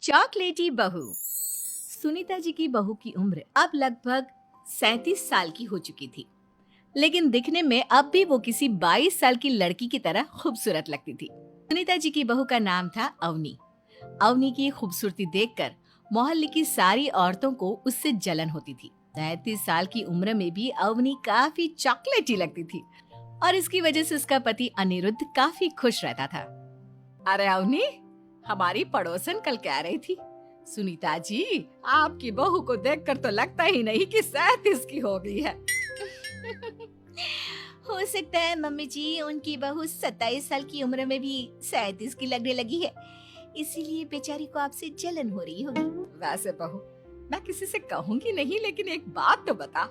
चॉकलेटी बहू। सुनीता जी की बहू की उम्र अब लगभग 37 साल की हो चुकी थी, लेकिन दिखने में अब भी वो किसी 22 साल की लड़की की तरह खूबसूरत लगती थी। सुनीता जी की बहू का नाम था अवनी। अवनी की खूबसूरती देखकर मोहल्ले की सारी औरतों को उससे जलन होती थी। 37 साल की उम्र में भी अवनी काफी चॉकलेटी लगती थी और इसकी वजह से उसका पति अनिरुद्ध काफी खुश रहता था। अरे अवनी, हमारी पड़ोसन कल कह रही थी, सुनीता जी आपकी बहू को देखकर तो लगता ही नहीं कि 37 की हो गई है। हो सकता है मम्मी जी उनकी बहू 27 साल की उम्र में भी 37 की लगने लगी है, इसीलिए बेचारी को आपसे जलन हो रही होगी। वैसे बहू, मैं किसी से कहूंगी नहीं, लेकिन एक बात तो बता,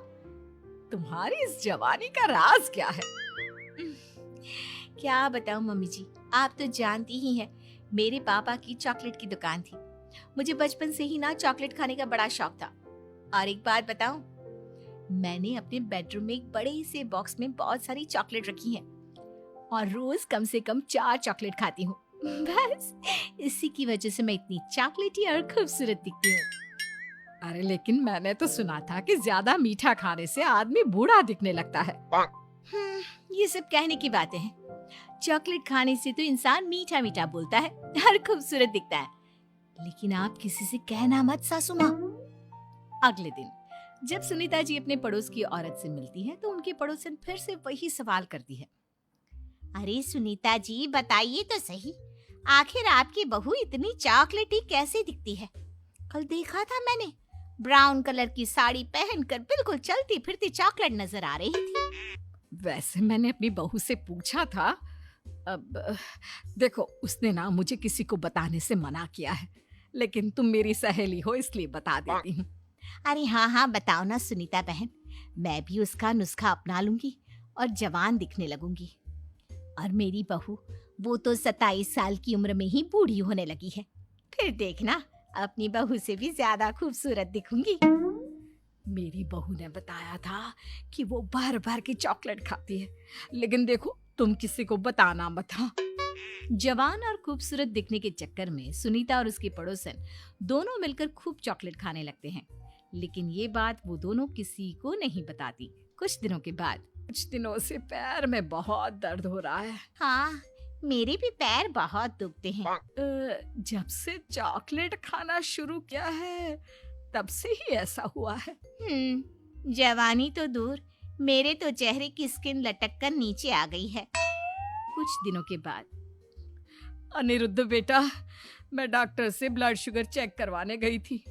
तुम्हारी इस जवानी का राज क्या है? क्या बताऊं मम्मी जी, आप तो जानती ही हैं, मेरे पापा की चॉकलेट की दुकान थी। मुझे बचपन से ही ना चॉकलेट खाने का बड़ा शौक था। और एक बात बताऊं, मैंने अपने बेडरूम में एक बड़े से बॉक्स में बहुत सारी चॉकलेट रखी हैं और रोज कम से कम 4 चॉकलेट खाती हूँ। बस इसी की वजह से मैं इतनी चॉकलेटी और खूबसूरत दिखती हूँ। अरे लेकिन मैंने तो सुना था कि ज्यादा मीठा खाने से आदमी बूढ़ा दिखने लगता है। ये सब कहने की बातें हैं। चॉकलेट खाने से तो इंसान मीठा मीठा बोलता है और खूबसूरत दिखता है, लेकिन आप किसी से कहना मत सासू माँ। अगले दिन जब सुनीता जी अपने पड़ोस की औरत से मिलती है तो उनकी पड़ोसन फिर से वही सवाल करती है। अरे सुनीता जी बताइए तो सही, आखिर आपकी बहू इतनी चॉकलेटी कैसे दिखती है? कल देखा था मैंने, ब्राउन कलर की साड़ी पहनकर बिल्कुल चलती फिरती चॉकलेट नजर आ रही थी। वैसे मैंने अपनी बहू से पूछा था। अब देखो, उसने ना मुझे किसी को बताने से मना किया है, लेकिन तुम मेरी सहेली हो इसलिए बता देती हूँ। अरे हाँ हाँ बताओ ना सुनीता बहन, मैं भी उसका नुस्खा अपना लूंगी और जवान दिखने लगूंगी। और मेरी बहू, वो तो 27 साल की उम्र में ही बूढ़ी होने लगी है, फिर देखना अपनी बहू से भी ज्यादा खूबसूरत दिखूंगी। मेरी बहू ने बताया था कि वो भर भर की चॉकलेट खाती है, लेकिन देखो तुम किसी को बताना मत। हाँ। जवान और खूबसूरत दिखने के चक्कर में सुनीता और उसकी पड़ोसन दोनों मिलकर खूब चॉकलेट खाने लगते हैं, लेकिन ये बात वो दोनों किसी को नहीं बताती। कुछ दिनों के बाद, कुछ दिनों से पैर में बहुत दर्द हो रहा है। हाँ, मेरे भी पैर बहुत दुखते हैं। जब से चॉकलेट खाना शुरू किया है तब से ही ऐसा हुआ है। जवानी तो दूर, मेरे तो चेहरे की स्किन लटक कर नीचे आ गई है। कुछ दिनों के बाद, अनिरुद्ध बेटा, मैं डॉक्टर से ब्लड शुगर चेक करवाने गई थी,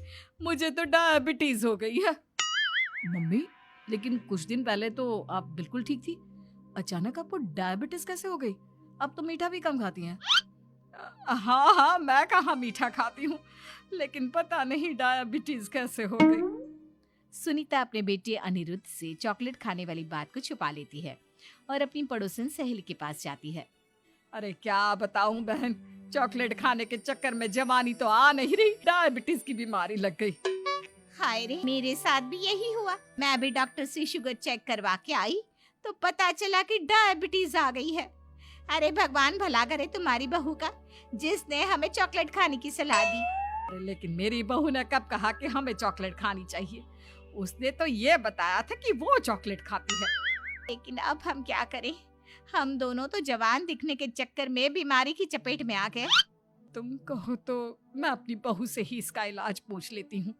मुझे तो डायबिटीज हो गई है। मम्मी, लेकिन कुछ दिन पहले तो आप बिल्कुल ठीक थी, अचानक आपको डायबिटीज कैसे हो गई? अब तो मीठा भी कम खाती हैं। हाँ हाँ, मैं कहाँ मीठा खाती हूँ, लेकिन पता नहीं डायबिटीज कैसे हो गई। सुनीता अपने बेटे अनिरुद्ध से चॉकलेट खाने वाली बात को छुपा लेती है और अपनी पड़ोसन सहेली के पास जाती है। अरे क्या बताऊं बहन, चॉकलेट खाने के चक्कर में जवानी तो आ नहीं रही, डायबिटीज की बीमारी लग गई। हाय रे, मेरे साथ भी यही हुआ। मैं भी डॉक्टर से शुगर चेक करवा के आई तो पता चला कि डायबिटीज आ गई है। अरे भगवान भला करे तुम्हारी बहू का, जिसने हमें चॉकलेट खाने की सलाह दी। लेकिन मेरी बहू ने कब कहा कि हमें चॉकलेट खानी चाहिए? उसने तो ये बताया था कि वो चॉकलेट खाती है। लेकिन अब हम क्या करें, हम दोनों तो जवान दिखने के चक्कर में बीमारी की चपेट में आ गए। तुम कहो तो मैं अपनी बहू से ही इसका इलाज पूछ लेती हूँ।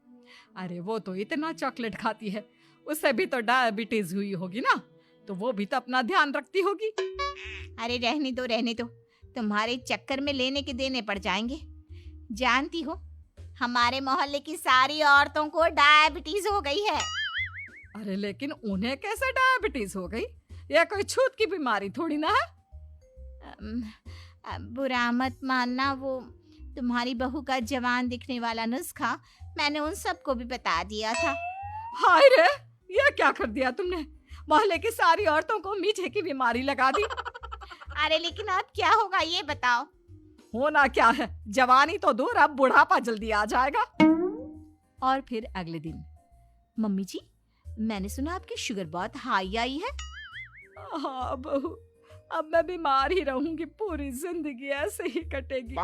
अरे वो तो इतना चॉकलेट खाती है, उसे भी तो डायबिटीज हुई होगी ना, तो वो भी तो अपना ध्यान रखती होगी। अरे रहने दो, तुम्हारे चक्कर में लेने के देने पड़ जाएंगे। जानती हो, हमारे मोहल्ले की सारी औरतों को डायबिटीज हो गई है। अरे लेकिन उन्हें कैसे डायबिटीज हो गई? यह कोई छूत की बीमारी थोड़ी ना है। बुरा मत मानना, वो तुम्हारी बहू का जवान दिखने वाला नुस्खा मैंने उन सबको भी बता दिया था। हाय रे, ये क्या कर दिया तुमने? मोहल्ले की सारी औरतों को मीठे की बीमारी लगा दी। अरे लेकिन अब क्या होगा ये बताओ। होना क्या है, जवानी तो दूर, अब बुढ़ापा जल्दी आ जाएगा। और फिर अगले दिन, मम्मी जी, मैंने सुना आपकी शुगर बहुत हाई आई है। हाँ बहू, अब मैं बीमार ही रहूंगी, पूरी जिंदगी ऐसे ही कटेगी।